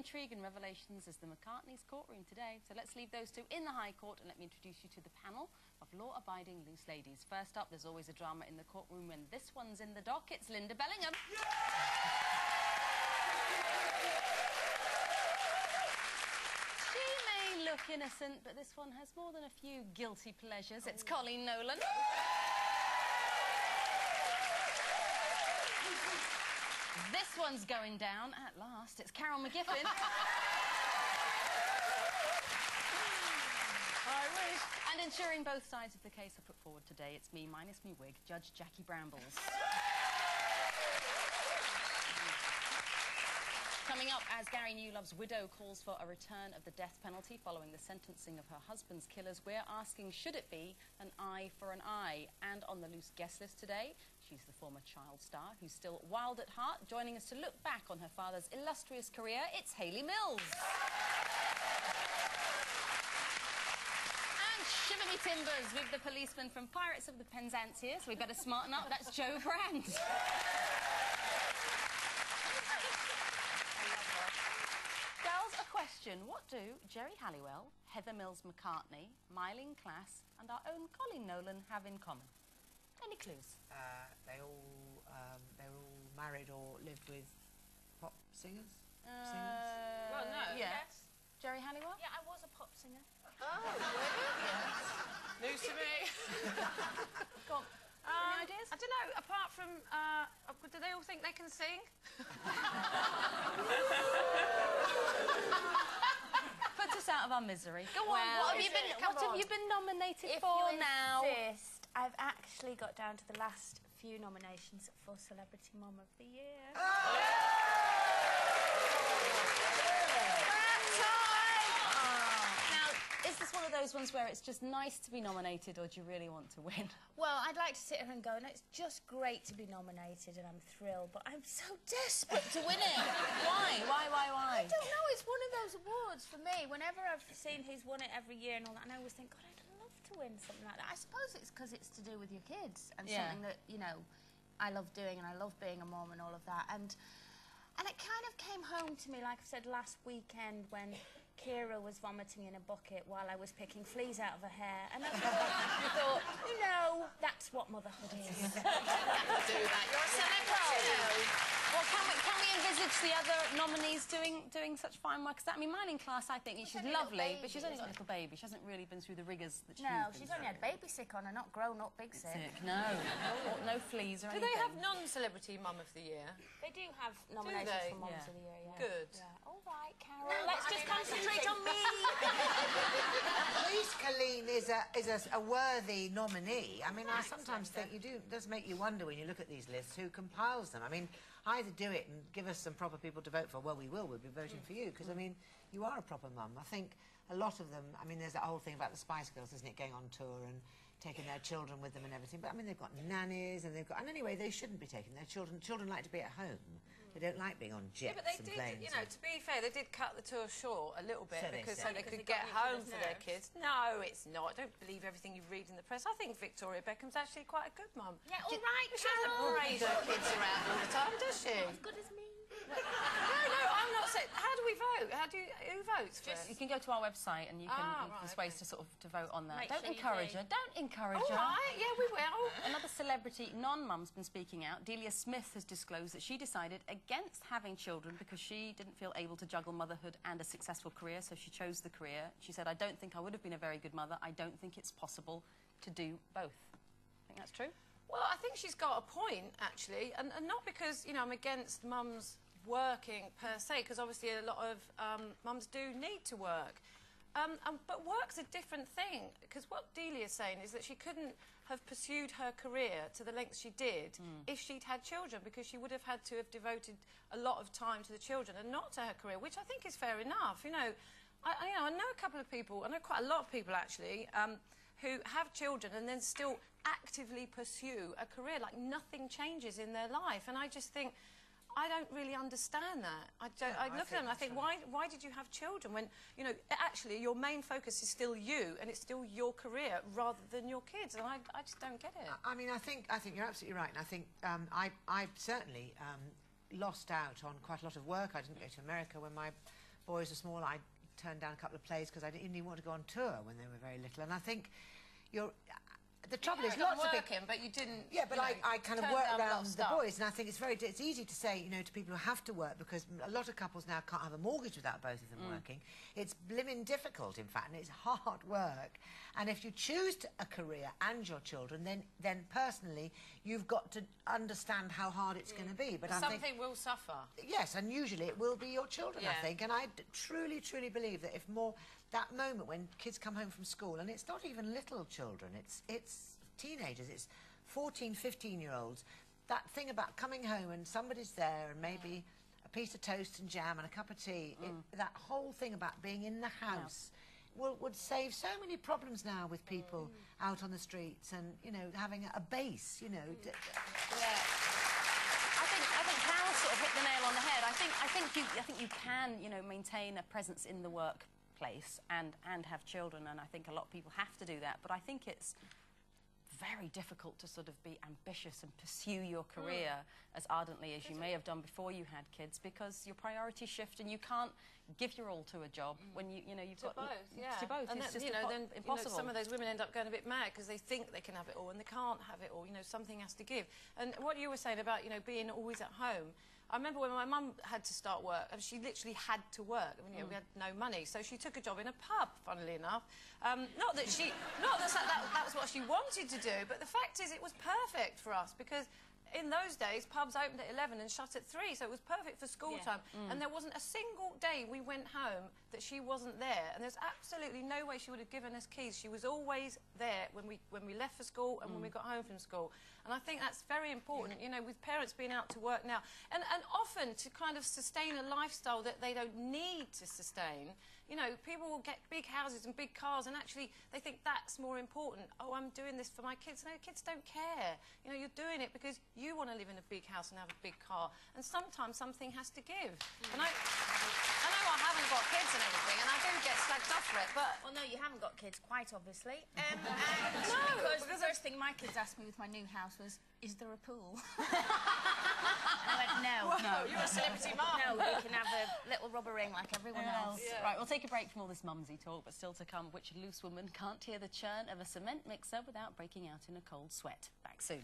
intrigue and revelations as the McCartneys' courtroom today. So let's leave those two in the High Court and let me introduce you to the panel of law-abiding loose ladies. First up, there's always a drama in the courtroom when this one's in the dock. It's Linda Bellingham. She may look innocent, but this one has more than a few guilty pleasures. It's Coleen Nolan. This one's going down at last. It's Carol McGiffin. I wish. And ensuring both sides of the case are put forward today, it's me, minus me wig, Judge Jackie Brambles. Coming up, as Gary Newlove's widow calls for a return of the death penalty following the sentencing of her husband's killers, we're asking, should it be an eye for an eye? And on the loose guest list today, she's the former child star who's still wild at heart. Joining us to look back on her father's illustrious career, it's Hayley Mills. And shiver me timbers with the policeman from Pirates of the Penzance, so we better smarten up. That's Joe Brand. Question, what do Geri Halliwell, Heather Mills-McCartney, Myleene Klass and our own Coleen Nolan have in common? Any clues? They're all married or lived with pop singers? Well, no. Yes. Geri Halliwell? Yeah, I was a pop singer. Oh, really? Yes. News to me. Go on. Any ideas? I don't know, apart from, do they all think they can sing? Put us out of our misery. Go on, well, what have you been nominated if for you now? Insist, I've actually got down to the last few nominations for Celebrity Mom of the Year. Is this one of those ones where it's just nice to be nominated, or do you really want to win? Well, I'd like to sit here and go, no, it's just great to be nominated and I'm thrilled, but I'm so desperate to win it. Why? I don't know, it's one of those awards for me. Whenever I've seen who's won it every year and all that, and I always think, God, I'd love to win something like that. I suppose it's because it's to do with your kids and something that, you know, I love doing and I love being a mom and all of that. And it kind of came home to me, like I said, last weekend when Kira was vomiting in a bucket while I was picking fleas out of her hair. And I thought, you know, that's what motherhood is. Do that. You're a celebrity. Well, can we envisage the other nominees doing such fine work as that? I mean, Myleene Klass, I think she's lovely, but she's only got a little baby. She hasn't really been through the rigours that she's been through. No, she's only had baby sick on her, not grown-up big sick. No fleas or anything. Do they have non-celebrity Mum of the Year? They do have nominations for Mums of the Year, yeah. Good. Yeah. All right, Carol, let's just concentrate on me. At least Coleen is a worthy nominee. I mean, I sometimes think it does make you wonder when you look at these lists who compiles them. I mean, either do it and give us some proper people to vote for. Well, we'll be voting for you because, I mean, you are a proper mum. I think a lot of them, I mean, there's that whole thing about the Spice Girls, isn't it, going on tour and taking their children with them and everything. But, I mean, they've got nannies and they've got... And anyway, they shouldn't be taking their children. Children like to be at home. They don't like being on jets and planes. Yeah, but they did, you know, to be fair, they did cut the tour short a little bit so they could get home for their kids. No, it's not. Don't believe everything you read in the press. I think Victoria Beckham's actually quite a good mum. Yeah, all right, She doesn't parade her kids around all the time, does she? As good as me. No, I'm not saying... How do we vote? Who votes for us? You can go to our website and you can... there's ways to sort of to vote on that. Don't sure encourage her. Don't encourage her. All right, yeah, we will. Another celebrity non-mum's been speaking out. Delia Smith has disclosed that she decided against having children because she didn't feel able to juggle motherhood and a successful career, so she chose the career. She said, I don't think I would have been a very good mother. I don't think it's possible to do both. Think that's true? Well, I think she's got a point, actually, and not because, you know, I'm against mums working per se, because obviously a lot of mums do need to work. But work's a different thing, because what Delia's saying is that she couldn't have pursued her career to the lengths she did if she'd had children, because she would have had to have devoted a lot of time to the children and not to her career, which I think is fair enough. You know, I know a couple of people, I know quite a lot of people, actually, who have children and then still actively pursue a career, like nothing changes in their life. And I just think... I don't really understand that. I look at them and I think, why did you have children when, you know, actually your main focus is still you and it's still your career rather than your kids? And I just don't get it. I mean, I think you're absolutely right. And I think I certainly lost out on quite a lot of work. I didn't go to America when my boys were small, I turned down a couple of plays because I didn't even want to go on tour when they were very little. And I think the trouble is lots of working, but you didn't. Yeah, but I kind of work around the boys, and I think it's easy to say, you know, to people who have to work, because a lot of couples now can't have a mortgage without both of them working. It's blimmin' difficult, in fact, and it's hard work. And if you choose a career and your children, then personally you've got to understand how hard it's going to be. But something will suffer. Yes, and usually it will be your children, I think. And I truly, truly believe that if more that moment when kids come home from school, and it's not even little children, it's teenagers, it's 14, 15-year-olds, that thing about coming home and somebody's there and maybe a piece of toast and jam and a cup of tea, that whole thing about being in the house would save so many problems now with people out on the streets and, you know, having a base, you know. I think Carol sort of hit the nail on the head. I think you can, you know, maintain a presence in the workplace and have children, and I think a lot of people have to do that. But I think it's very difficult to sort of be ambitious and pursue your career as ardently as you may have done before you had kids, because your priorities shift and you can't give your all to a job when you've got both. to both. And it's then, just then impossible. some of those women end up going a bit mad because they think they can have it all and they can't have it all. You know, something has to give. And what you were saying about, you know, being always at home, I remember when my mum had to start work, and she literally had to work. I mean, you know, we had no money, so she took a job in a pub, funnily enough. Not that that was what she wanted to do, but the fact is it was perfect for us, because in those days, pubs opened at 11 and shut at 3, so it was perfect for school time. And there wasn't a single day we went home that she wasn't there. And there's absolutely no way she would have given us keys. She was always there when we left for school and when we got home from school. And I think that's very important, you know, with parents being out to work now. And often to kind of sustain a lifestyle that they don't need to sustain. You know, people will get big houses and big cars, and actually they think that's more important. Oh, I'm doing this for my kids. No, kids don't care. You know, you're doing it because you want to live in a big house and have a big car. And sometimes something has to give. And I know I haven't got kids and everything, and I do get slagged off for it, but... Well, no, you haven't got kids, quite obviously. And no, because the first thing my kids asked me with my new house was, is there a pool? And I went, no. Whoa, you're a celebrity mum. No, we can have a little rubber ring like everyone else. Yeah. Right, we'll take a break from all this mumsy talk, but still to come, which loose woman can't hear the churn of a cement mixer without breaking out in a cold sweat. Back soon.